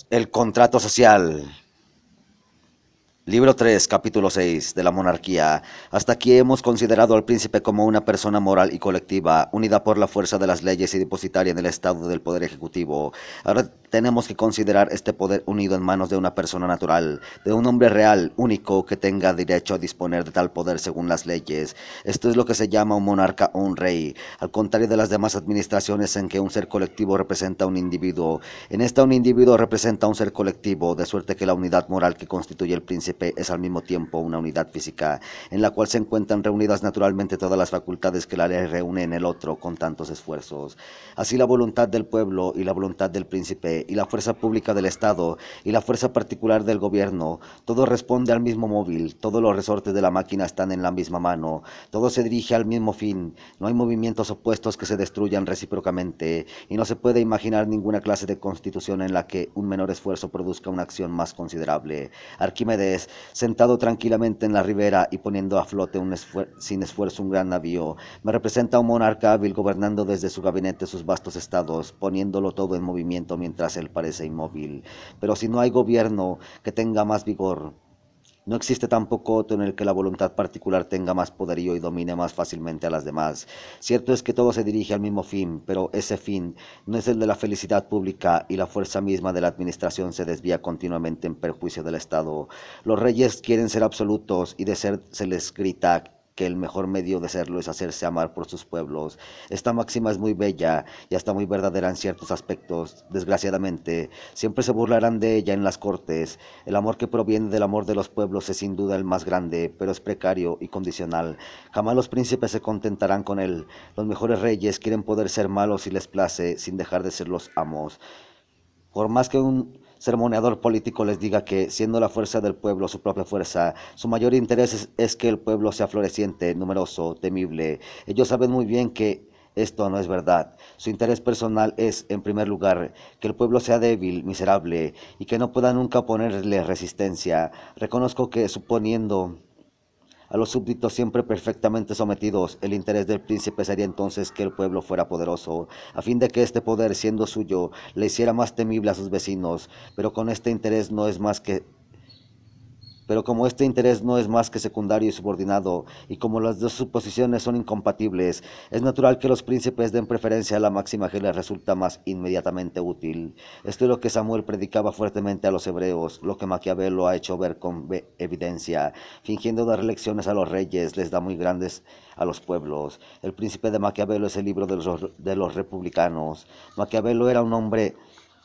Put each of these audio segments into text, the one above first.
El contrato social. Libro 3, capítulo 6 de la monarquía. Hasta aquí hemos considerado al príncipe como una persona moral y colectiva, unida por la fuerza de las leyes y depositaria en el estado del poder ejecutivo. Ahora tenemos que considerar este poder unido en manos de una persona natural, de un hombre real, único, que tenga derecho a disponer de tal poder según las leyes. Esto es lo que se llama un monarca o un rey, al contrario de las demás administraciones en que un ser colectivo representa a un individuo. En esta un individuo representa a un ser colectivo, de suerte que la unidad moral que constituye el príncipe es al mismo tiempo una unidad física, en la cual se encuentran reunidas naturalmente todas las facultades que la ley reúne en el otro con tantos esfuerzos. Así la voluntad del pueblo y la voluntad del príncipe, y la fuerza pública del Estado, y la fuerza particular del gobierno, todo responde al mismo móvil, todos los resortes de la máquina están en la misma mano, todo se dirige al mismo fin, no hay movimientos opuestos que se destruyan recíprocamente, y no se puede imaginar ninguna clase de constitución en la que un menor esfuerzo produzca una acción más considerable. Arquímedes, sentado tranquilamente en la ribera y poniendo a flote sin esfuerzo un gran navío, me representa un monarca hábil gobernando desde su gabinete sus vastos estados, poniéndolo todo en movimiento mientras él parece inmóvil. Pero si no hay gobierno que tenga más vigor, no existe tampoco otro en el que la voluntad particular tenga más poderío y domine más fácilmente a las demás. Cierto es que todo se dirige al mismo fin, pero ese fin no es el de la felicidad pública y la fuerza misma de la administración se desvía continuamente en perjuicio del Estado. Los reyes quieren ser absolutos y de ser se les grita que el mejor medio de serlo es hacerse amar por sus pueblos. Esta máxima es muy bella y hasta muy verdadera en ciertos aspectos. Desgraciadamente, siempre se burlarán de ella en las cortes. El amor que proviene del amor de los pueblos es sin duda el más grande, pero es precario y condicional. Jamás los príncipes se contentarán con él. Los mejores reyes quieren poder ser malos si les place, sin dejar de ser los amos. Por más que un sermoneador político les diga que, siendo la fuerza del pueblo su propia fuerza, su mayor interés es que el pueblo sea floreciente, numeroso, temible, ellos saben muy bien que esto no es verdad. Su interés personal es, en primer lugar, que el pueblo sea débil, miserable, y que no pueda nunca ponerle resistencia. Reconozco que, suponiendo a los súbditos siempre perfectamente sometidos, el interés del príncipe sería entonces que el pueblo fuera poderoso, a fin de que este poder, siendo suyo, le hiciera más temible a sus vecinos, pero con este interés no es más que pero como este interés no es más que secundario y subordinado, y como las dos suposiciones son incompatibles, es natural que los príncipes den preferencia a la máxima que les resulta más inmediatamente útil. Esto es lo que Samuel predicaba fuertemente a los hebreos, lo que Maquiavelo ha hecho ver con evidencia. Fingiendo dar lecciones a los reyes, les da muy grandes a los pueblos. El príncipe de Maquiavelo es el libro de los republicanos. Maquiavelo era un hombre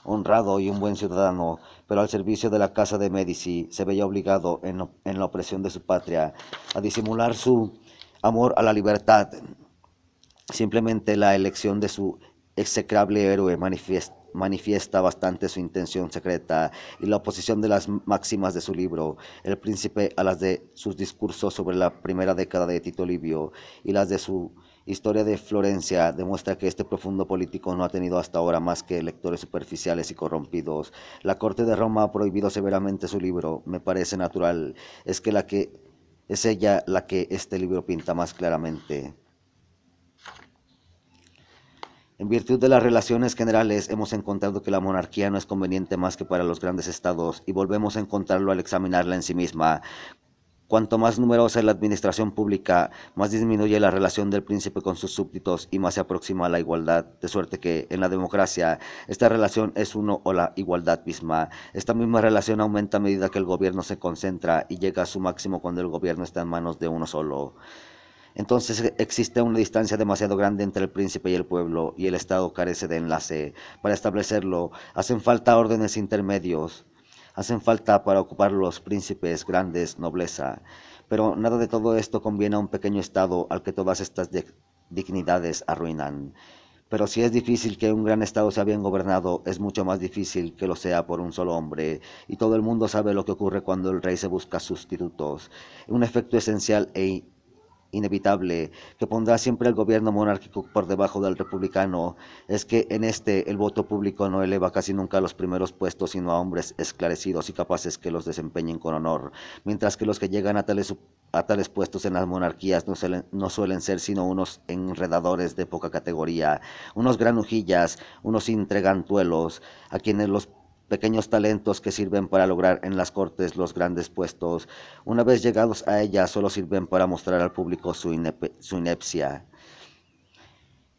honrado y un buen ciudadano, pero al servicio de la casa de Medici se veía obligado, en la opresión de su patria, a disimular su amor a la libertad. Simplemente la elección de su execrable héroe manifiesta bastante su intención secreta y la oposición de las máximas de su libro, El Príncipe, a las de sus discursos sobre la primera década de Tito Livio y las de su Historia de Florencia, demuestra que este profundo político no ha tenido hasta ahora más que lectores superficiales y corrompidos. La corte de Roma ha prohibido severamente su libro. Me parece natural, es ella la que este libro pinta más claramente. En virtud de las relaciones generales, hemos encontrado que la monarquía no es conveniente más que para los grandes estados, y volvemos a encontrarlo al examinarla en sí misma. Cuanto más numerosa es la administración pública, más disminuye la relación del príncipe con sus súbditos y más se aproxima a la igualdad, de suerte que, en la democracia, esta relación es uno o la igualdad misma. Esta misma relación aumenta a medida que el gobierno se concentra y llega a su máximo cuando el gobierno está en manos de uno solo. Entonces existe una distancia demasiado grande entre el príncipe y el pueblo, y el Estado carece de enlace. Para establecerlo, hacen falta órdenes intermedios, hacen falta para ocupar los príncipes, grandes, nobleza. Pero nada de todo esto conviene a un pequeño Estado al que todas estas dignidades arruinan. Pero si es difícil que un gran Estado sea bien gobernado, es mucho más difícil que lo sea por un solo hombre, y todo el mundo sabe lo que ocurre cuando el rey se busca sustitutos. Un efecto esencial e inevitable que pondrá siempre el gobierno monárquico por debajo del republicano es que en este el voto público no eleva casi nunca a los primeros puestos sino a hombres esclarecidos y capaces que los desempeñen con honor, mientras que los que llegan a tales puestos en las monarquías no suelen ser sino unos enredadores de poca categoría, unos granujillas, unos intrigantuelos, a quienes los pequeños talentos que sirven para lograr en las cortes los grandes puestos, una vez llegados a ella, solo sirven para mostrar al público su inepcia.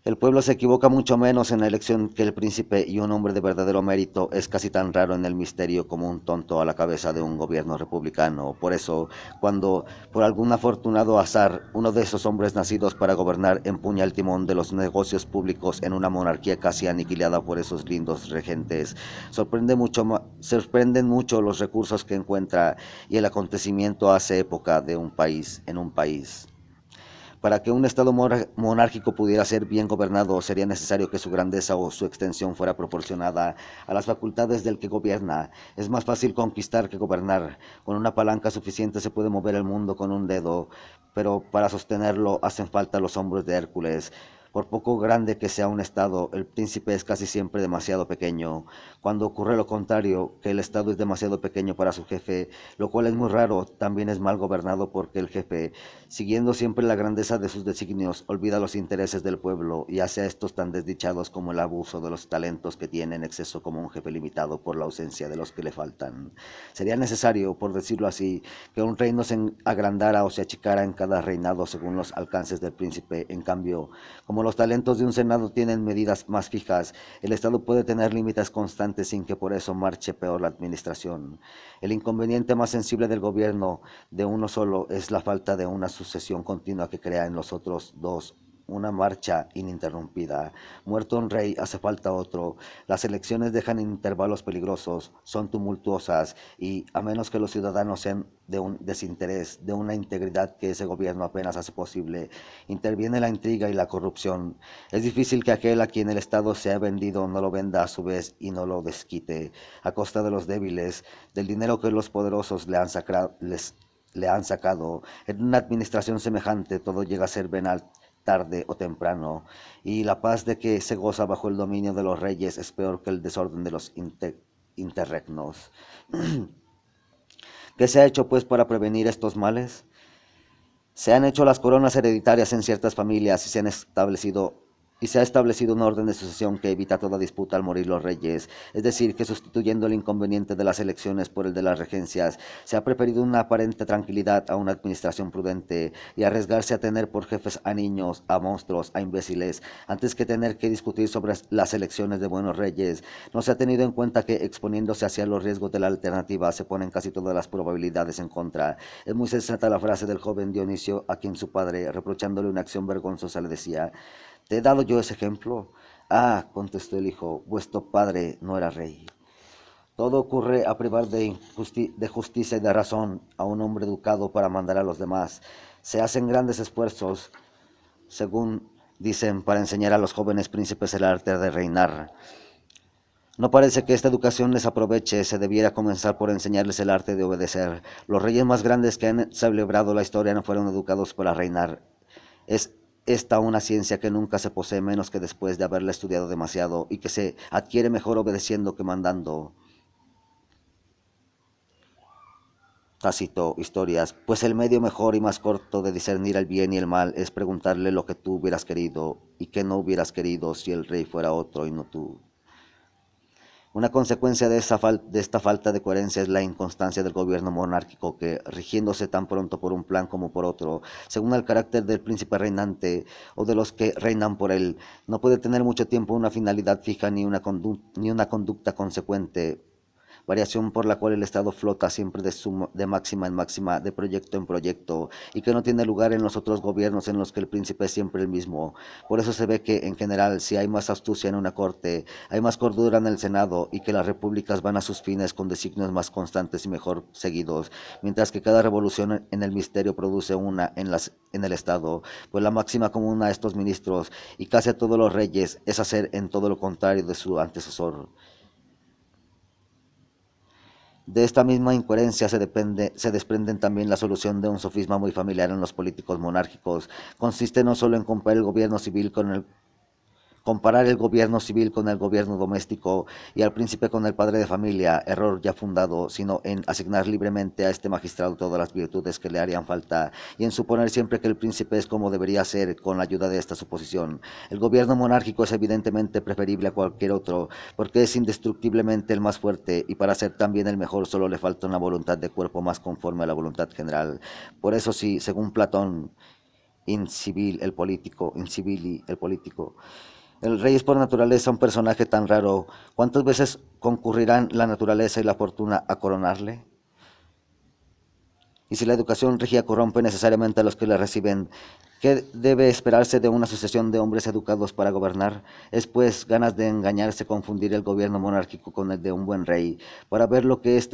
El pueblo se equivoca mucho menos en la elección que el príncipe, y un hombre de verdadero mérito es casi tan raro en el misterio como un tonto a la cabeza de un gobierno republicano. Por eso, cuando por algún afortunado azar uno de esos hombres nacidos para gobernar empuña el timón de los negocios públicos en una monarquía casi aniquilada por esos lindos regentes, sorprenden mucho los recursos que encuentra, y el acontecimiento hace época de un país en un país. Para que un estado monárquico pudiera ser bien gobernado, sería necesario que su grandeza o su extensión fuera proporcionada a las facultades del que gobierna. Es más fácil conquistar que gobernar. Con una palanca suficiente se puede mover el mundo con un dedo, pero para sostenerlo hacen falta los hombros de Hércules. Por poco grande que sea un estado, el príncipe es casi siempre demasiado pequeño. Cuando ocurre lo contrario, que el estado es demasiado pequeño para su jefe, lo cual es muy raro, también es mal gobernado porque el jefe, siguiendo siempre la grandeza de sus designios, olvida los intereses del pueblo y hace a estos tan desdichados como el abuso de los talentos que tiene en exceso como un jefe limitado por la ausencia de los que le faltan. Sería necesario, por decirlo así, que un reino se agrandara o se achicara en cada reinado según los alcances del príncipe. En cambio, como los talentos de un senado tienen medidas más fijas, el Estado puede tener límites constantes sin que por eso marche peor la administración. El inconveniente más sensible del gobierno de uno solo es la falta de una sucesión continua que crea en los otros dos una marcha ininterrumpida. Muerto un rey, hace falta otro. Las elecciones dejan intervalos peligrosos, son tumultuosas y, a menos que los ciudadanos sean de un desinterés, de una integridad que ese gobierno apenas hace posible, interviene la intriga y la corrupción. Es difícil que aquel a quien el Estado se ha vendido no lo venda a su vez y no lo desquite, a costa de los débiles, del dinero que los poderosos le han sacado. En una administración semejante todo llega a ser venal tarde o temprano, y la paz de que se goza bajo el dominio de los reyes es peor que el desorden de los interregnos. ¿Qué se ha hecho pues para prevenir estos males? Se han hecho las coronas hereditarias en ciertas familias y se ha establecido un orden de sucesión que evita toda disputa al morir los reyes, es decir, que sustituyendo el inconveniente de las elecciones por el de las regencias, se ha preferido una aparente tranquilidad a una administración prudente, y arriesgarse a tener por jefes a niños, a monstruos, a imbéciles, antes que tener que discutir sobre las elecciones de buenos reyes. No se ha tenido en cuenta que, exponiéndose hacia los riesgos de la alternativa, se ponen casi todas las probabilidades en contra. Es muy sensata la frase del joven Dionisio, a quien su padre, reprochándole una acción vergonzosa, le decía: ¿te he dado yo ese ejemplo? Ah, contestó el hijo, vuestro padre no era rey. Todo ocurre a privar de justicia y de razón a un hombre educado para mandar a los demás. Se hacen grandes esfuerzos, según dicen, para enseñar a los jóvenes príncipes el arte de reinar. No parece que esta educación les aproveche. Se debiera comenzar por enseñarles el arte de obedecer. Los reyes más grandes que han celebrado la historia no fueron educados para reinar. Es esta una ciencia que nunca se posee menos que después de haberla estudiado demasiado, y que se adquiere mejor obedeciendo que mandando. Tácito, Historias. Pues el medio mejor y más corto de discernir el bien y el mal es preguntarle lo que tú hubieras querido y que no hubieras querido si el rey fuera otro y no tú. Una consecuencia de esta falta de coherencia es la inconstancia del gobierno monárquico que, rigiéndose tan pronto por un plan como por otro, según el carácter del príncipe reinante o de los que reinan por él, no puede tener mucho tiempo una finalidad fija ni una conducta consecuente, variación por la cual el Estado flota siempre de máxima en máxima, de proyecto en proyecto, y que no tiene lugar en los otros gobiernos en los que el príncipe es siempre el mismo. Por eso se ve que, en general, si hay más astucia en una corte, hay más cordura en el Senado, y que las repúblicas van a sus fines con designios más constantes y mejor seguidos, mientras que cada revolución en el misterio produce una en el Estado, pues la máxima común a estos ministros y casi a todos los reyes es hacer en todo lo contrario de su antecesor. De esta misma incoherencia se desprenden también la solución de un sofisma muy familiar en los políticos monárquicos. Consiste no solo en comparar el gobierno civil Comparar el gobierno civil con el gobierno doméstico y al príncipe con el padre de familia, error ya fundado, sino en asignar libremente a este magistrado todas las virtudes que le harían falta y en suponer siempre que el príncipe es como debería ser con la ayuda de esta suposición. El gobierno monárquico es evidentemente preferible a cualquier otro porque es indestructiblemente el más fuerte y para ser también el mejor solo le falta una voluntad de cuerpo más conforme a la voluntad general. Por eso sí, según Platón, incivili el político. El rey es por naturaleza un personaje tan raro. ¿Cuántas veces concurrirán la naturaleza y la fortuna a coronarle? Y si la educación regia corrompe necesariamente a los que la reciben, ¿qué debe esperarse de una sucesión de hombres educados para gobernar? Es pues ganas de engañarse confundir el gobierno monárquico con el de un buen rey. Para ver lo que es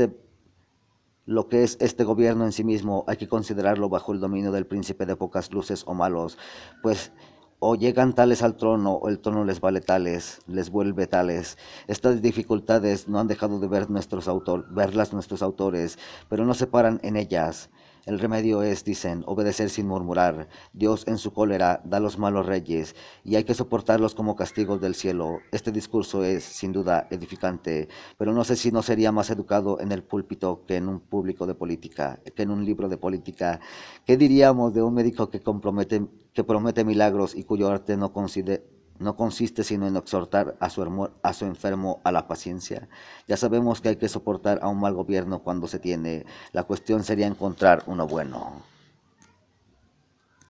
este gobierno en sí mismo, hay que considerarlo bajo el dominio del príncipe de pocas luces o malos, pues o llegan tales al trono, o el trono les vale tales, les vuelve tales. Estas dificultades no han dejado de verlas nuestros autores, pero no se paran en ellas. El remedio es, dicen, obedecer sin murmurar. Dios en su cólera da a los malos reyes, y hay que soportarlos como castigos del cielo. Este discurso es, sin duda, edificante, pero no sé si no sería más educado en el púlpito que en un público de política, que en un libro de política. ¿Qué diríamos de un médico que promete milagros y cuyo arte no consiste sino en exhortar a su enfermo a la paciencia? Ya sabemos que hay que soportar a un mal gobierno cuando se tiene. La cuestión sería encontrar uno bueno.